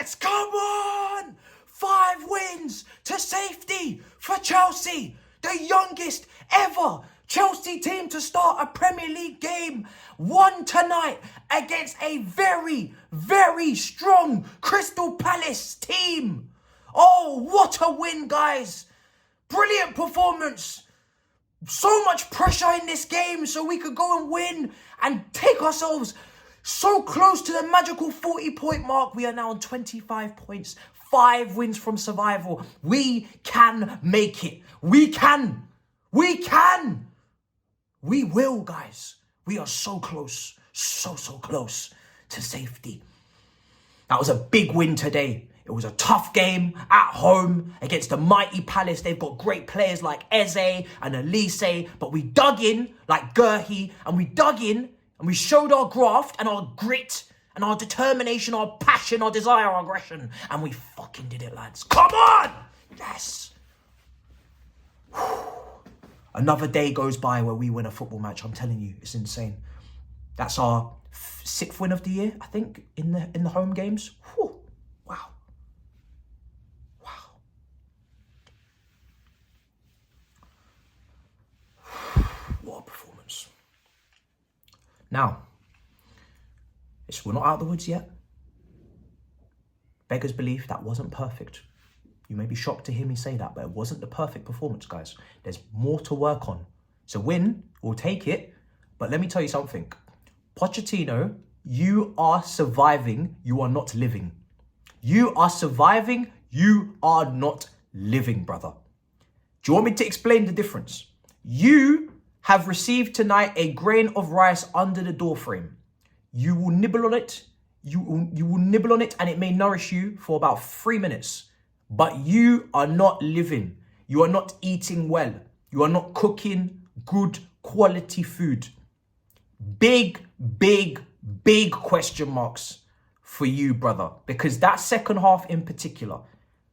lads, come on! 5 wins to safety for Chelsea. The youngest ever Chelsea team to start a Premier League game. Won tonight against a very, very strong Crystal Palace team. Oh, what a win, guys. Brilliant performance. So much pressure in this game so we could go and win and take ourselves so close to the magical 40-point mark. We are now on 25 points. 5 wins from survival. We can make it. We can. We can. We will, guys. We are so close. So close to safety. That was a big win today. It was a tough game at home against the mighty Palace. They've got great players like Eze and Elise, but we dug in like Gerhi, and we dug in and we showed our graft and our grit and our determination, our passion, our desire, our aggression, and we fucking did it, lads. Come on! Yes! Another day goes by where we win a football match. I'm telling you, it's insane. That's our 6th win of the year, I think, in the home games. Whew. Wow. What a performance. Now, we're not out of the woods yet. Beggars belief, that wasn't perfect. You may be shocked to hear me say that, but it wasn't the perfect performance, guys. There's more to work on. So win, we'll take it. But let me tell you something. Pochettino, you are surviving. You are not living. You are surviving. You are not living, brother. Do you want me to explain the difference? You have received tonight a grain of rice under the doorframe. You will nibble on it. You will nibble on it, and it may nourish you for about 3 minutes. But you are not living. You are not eating well. You are not cooking good quality food. Big question marks for you, brother. Because that second half in particular,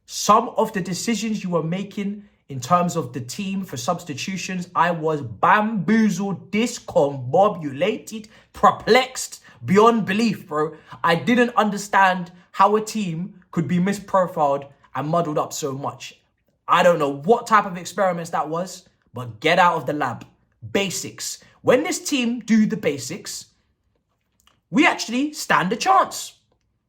some of the decisions you were making in terms of the team for substitutions, I was bamboozled, discombobulated, perplexed beyond belief, bro. I didn't understand how a team could be misprofiled and muddled up so much. I don't know what type of experiments that was, but get out of the lab. Basics. When this team do the basics, we actually stand a chance.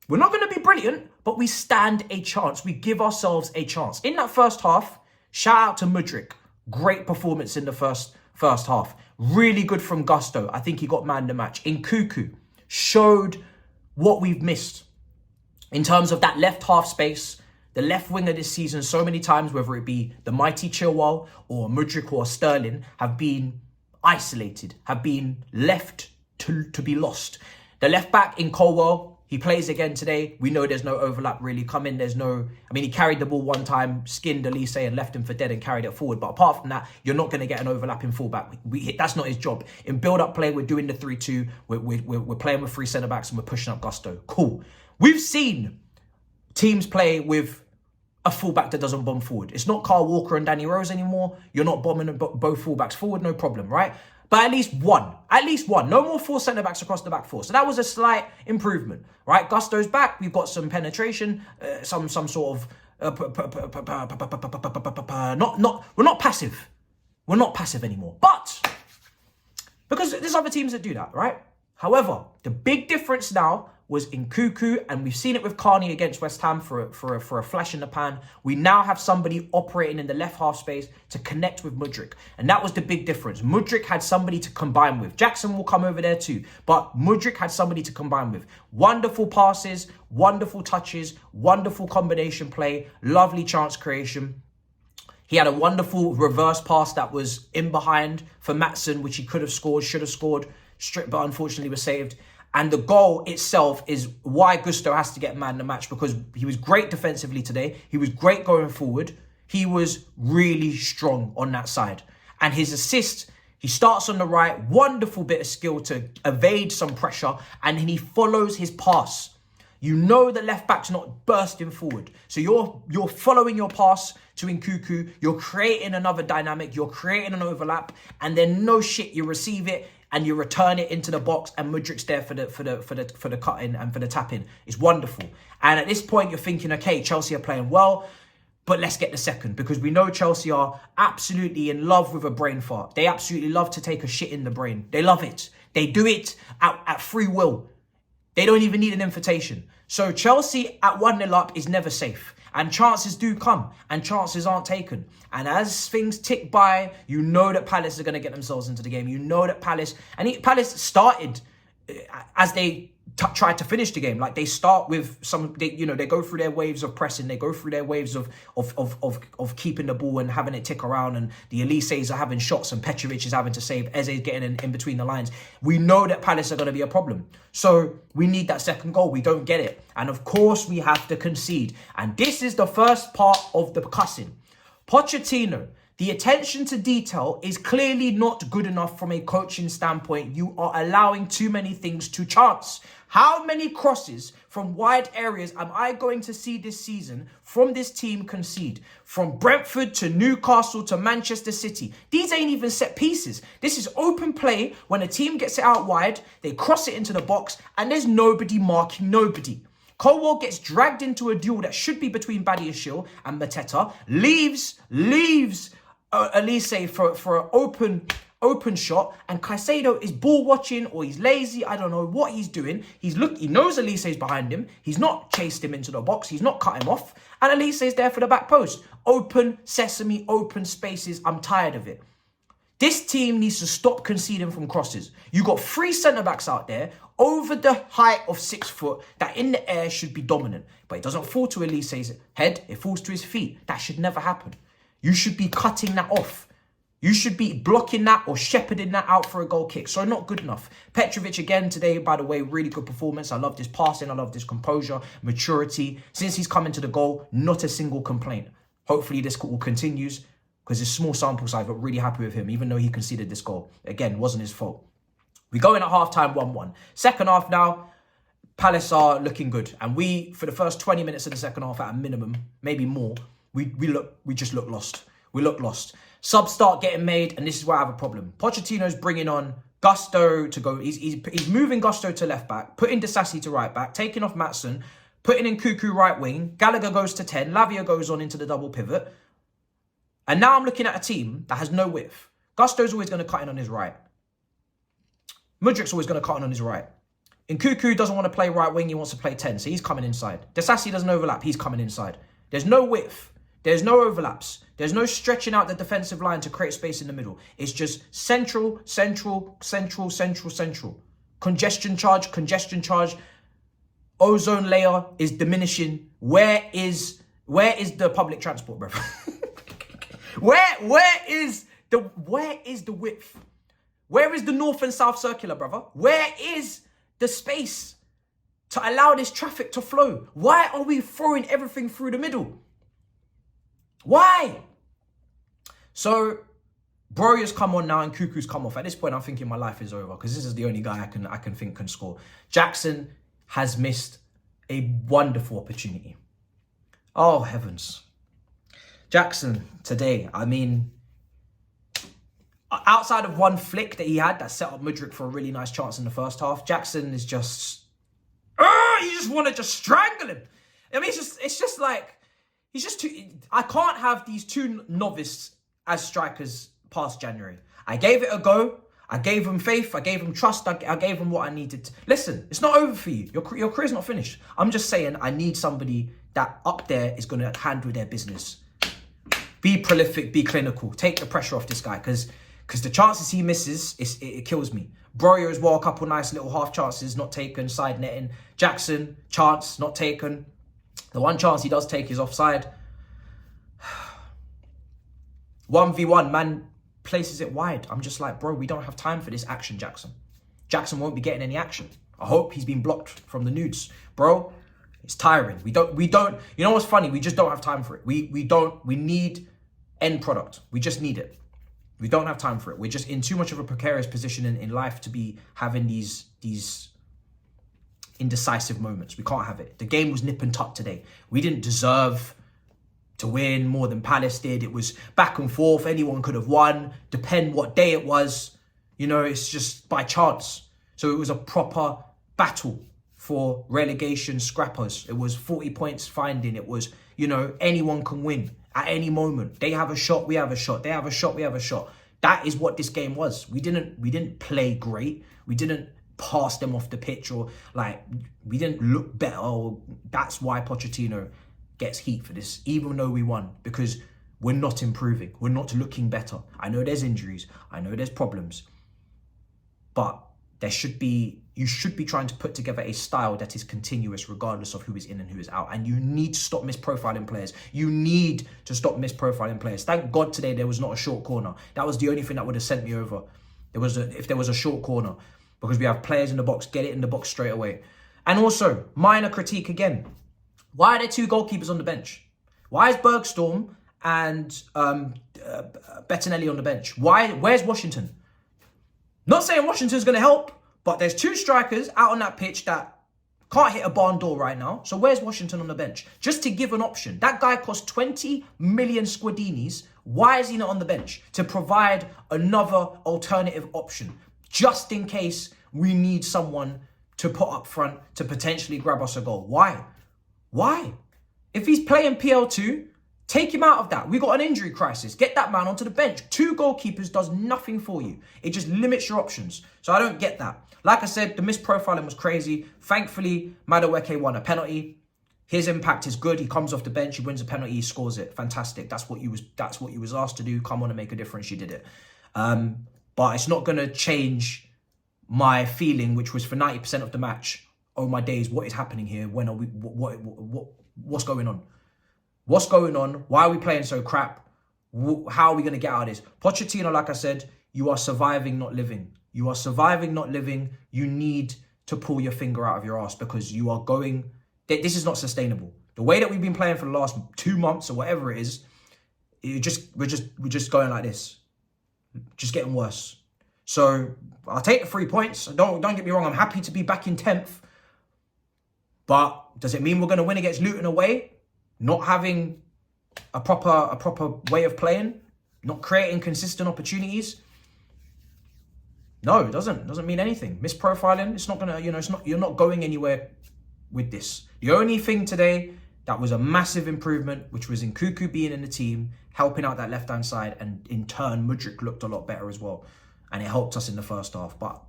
We're not going to be brilliant, but we stand a chance. We give ourselves a chance. In that first half, shout out to Madueke. Great performance in the first half. Really good from Gusto. I think he got man of the match. Nkuku showed what we've missed in terms of that left half space. The left winger this season so many times, whether it be the mighty Chilwell or Madueke or Sterling, have been isolated, have been left to be lost. The left back in Colwell, he plays again today. We know there's no overlap really coming. He carried the ball one time, skinned Elise and left him for dead and carried it forward. But apart from that, you're not going to get an overlapping fullback. That's not his job. In build-up play, we're doing the 3-2. We're playing with 3 centre-backs and we're pushing up Gusto. Cool. We've seen teams play with a fullback that doesn't bomb forward. It's not Carl Walker and Danny Rose anymore. You're not bombing both fullbacks forward, no problem, right? But at least one. No more 4 centre-backs across the back 4. So that was a slight improvement, right? Gusto's back. We've got some penetration, some sort of we're not passive. We're not passive anymore. But because there's other teams that do that, right? However, the big difference now was Nkuku, and we've seen it with Carney against West Ham for a flash in the pan. We now have somebody operating in the left half space to connect with Madueke, and that was the big difference. Madueke had somebody to combine with. Jackson will come over there too, but Madueke had somebody to combine with. Wonderful passes, wonderful touches, wonderful combination play, lovely chance creation. He had a wonderful reverse pass that was in behind for Matson, which he could have scored, should have scored, but unfortunately was saved. And the goal itself is why Gusto has to get man of the match, because he was great defensively today. He was great going forward. He was really strong on that side. And his assist, he starts on the right, wonderful bit of skill to evade some pressure, and then he follows his pass. You know the left back's not bursting forward. So you're following your pass to Nkuku. You're creating another dynamic. You're creating an overlap. And then no shit, you receive it. and you return it into the box, and Mudryk's there for the cutting and for the tapping. It's wonderful. And at this point, you're thinking, okay, Chelsea are playing well, but let's get the second, because we know Chelsea are absolutely in love with a brain fart. They absolutely love to take a shit in the brain. They love it. They do it at free will. They don't even need an invitation. So Chelsea at 1-0 up is never safe. And chances do come, and chances aren't taken. And as things tick by, you know that Palace are going to get themselves into the game. You know that Palace started as they tried to finish the game. Like, they start with they go through their waves of pressing. They go through their waves of keeping the ball and having it tick around. And the Elise's are having shots, and Petrovic is having to save. Eze's getting in between the lines. We know that Palace are going to be a problem. So we need that second goal. We don't get it. And of course, we have to concede. And this is the first part of the cussing. Pochettino, the attention to detail is clearly not good enough from a coaching standpoint. You are allowing too many things to chance. How many crosses from wide areas am I going to see this season from this team concede? From Brentford to Newcastle to Manchester City. These ain't even set pieces. This is open play. When a team gets it out wide, they cross it into the box, and there's nobody marking nobody. Colwell gets dragged into a duel that should be between Badiashile and Mateta. Leaves Elise for an open shot, and Caicedo is ball watching, or he's lazy. I don't know what he's doing. He knows Elise's behind him. He's not chased him into the box. He's not cut him off. And Elise's there for the back post. Open sesame, open spaces. I'm tired of it. This team needs to stop conceding from crosses. You got 3 centre-backs out there over the height of 6 foot that in the air should be dominant. But it doesn't fall to Elise's head. It falls to his feet. That should never happen. You should be cutting that off. You should be blocking that or shepherding that out for a goal kick. So not good enough. Petrovic again today, by the way, really good performance. I love this passing. I love this composure, maturity. Since he's come into the goal, not a single complaint. Hopefully this will continues, because it's small sample size, but really happy with him, even though he conceded this goal. Again, wasn't his fault. We go in at half-time 1-1. Second half now, Palace are looking good. And we, for the first 20 minutes of the second half at a minimum, maybe more, we just look lost. We look lost. Subs start getting made, and this is where I have a problem. Pochettino's bringing on Gusto to go. He's moving Gusto to left back, putting Disasi to right back, taking off Maatsen, putting in Cuckoo right wing. Gallagher goes to 10. Lavia goes on into the double pivot. And now I'm looking at a team that has no width. Gusto's always going to cut in on his right. Mudryk's always going to cut in on his right. Nkuku doesn't want to play right wing. He wants to play 10, so he's coming inside. Disasi doesn't overlap. He's coming inside. There's no width. There's no overlaps. There's no stretching out the defensive line to create space in the middle. It's just central, central, central, central, central. Congestion charge, congestion charge. Ozone layer is diminishing. Where is the public transport, bro? Where is the width? Where is the north and south circular, brother? Where is the space to allow this traffic to flow? Why are we throwing everything through the middle? Why? So Broya's come on now and Cuckoo's come off. At this point, I'm thinking my life is over, because this is the only guy I can think can score. Jackson has missed a wonderful opportunity. Oh, heavens. Jackson today, I mean, outside of one flick that he had that set up Mudryk for a really nice chance in the first half, Jackson is just, you just want to just strangle him. I mean, it's just like, he's just too, I can't have these two novices as strikers past January. I gave it a go. I gave him faith. I gave him trust. I gave him what I needed. Listen, it's not over for you. Your career's not finished. I'm just saying I need somebody that up there is going to handle their business. Be prolific, be clinical. Take the pressure off this guy, because the chances he misses, it kills me. Broya as well, a couple nice little half chances not taken, side netting. Jackson, chance not taken. The one chance he does take is offside. 1v1, man places it wide. I'm just like, bro, we don't have time for this action, Jackson. Jackson won't be getting any action. I hope he's been blocked from the nudes. Bro, it's tiring. We don't, you know what's funny? We just don't have time for it. We need end product. We just need it. We don't have time for it. We're just in too much of a precarious position in life to be having these indecisive moments. We can't have it. The game was nip and tuck today. We didn't deserve to win more than Palace did. It was back and forth. Anyone could have won. Depend what day it was. You know, it's just by chance. So it was a proper battle for relegation scrappers. It was 40 points finding. It was, you know, anyone can win at any moment. They have a shot, we have a shot. They have a shot, we have a shot. That is what this game was. We didn't play great. We didn't pass them off the pitch, or like we didn't look better. Or that's why Pochettino gets heat for this, even though we won, because we're not improving. We're not looking better. I know there's injuries. I know there's problems. But you should be trying to put together a style that is continuous regardless of who is in and who is out. And you need to stop misprofiling players. You need to stop misprofiling players. Thank God today there was not a short corner. That was the only thing that would have sent me over. If there was a short corner, because we have players in the box, get it in the box straight away. And also, minor critique again. Why are there 2 goalkeepers on the bench? Why is Bergstrom and Bettinelli on the bench? Where's Washington? Not saying Washington's going to help, but there's 2 strikers out on that pitch that can't hit a barn door right now. So where's Washington on the bench? Just to give an option. That guy cost 20 million squadinis. Why is he not on the bench? To provide another alternative option, just in case we need someone to put up front to potentially grab us a goal. Why? If he's playing PL2, take him out of that. We got an injury crisis. Get that man onto the bench. 2 goalkeepers does nothing for you. It just limits your options. So I don't get that. Like I said, the misprofiling was crazy. Thankfully, Madueke won a penalty. His impact is good. He comes off the bench. He wins a penalty. He scores it. Fantastic. That's what you was asked to do. Come on and make a difference. You did it. But it's not going to change my feeling, which was for 90% of the match. Oh my days, what is happening here? When are we? What's going on? What's going on? Why are we playing so crap? How are we going to get out of this? Pochettino, like I said, you are surviving, not living. You are surviving, not living. You need to pull your finger out of your ass, because you are going... This is not sustainable. The way that we've been playing for the last 2 months or whatever it is, we're just going like this. Just getting worse. So I'll take the 3 points. Don't get me wrong. I'm happy to be back in 10th. But does it mean we're going to win against Luton away? Not having a proper way of playing? Not creating consistent opportunities? No, it doesn't mean anything. Misprofiling, it's not gonna, you're not going anywhere with this. The only thing today that was a massive improvement, which was in Cuckoo being in the team, helping out that left-hand side, and in turn, Mudryk looked a lot better as well. And it helped us in the first half. But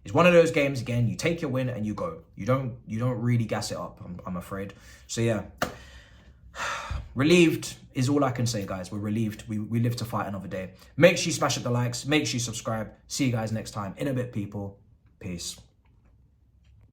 it's one of those games, again, you take your win and you go. You don't really gas it up, I'm afraid. So yeah, relieved is all I can say, guys. We're relieved. We live to fight another day. Make sure you smash up the likes. Make sure you subscribe. See you guys next time. In a bit, people. Peace.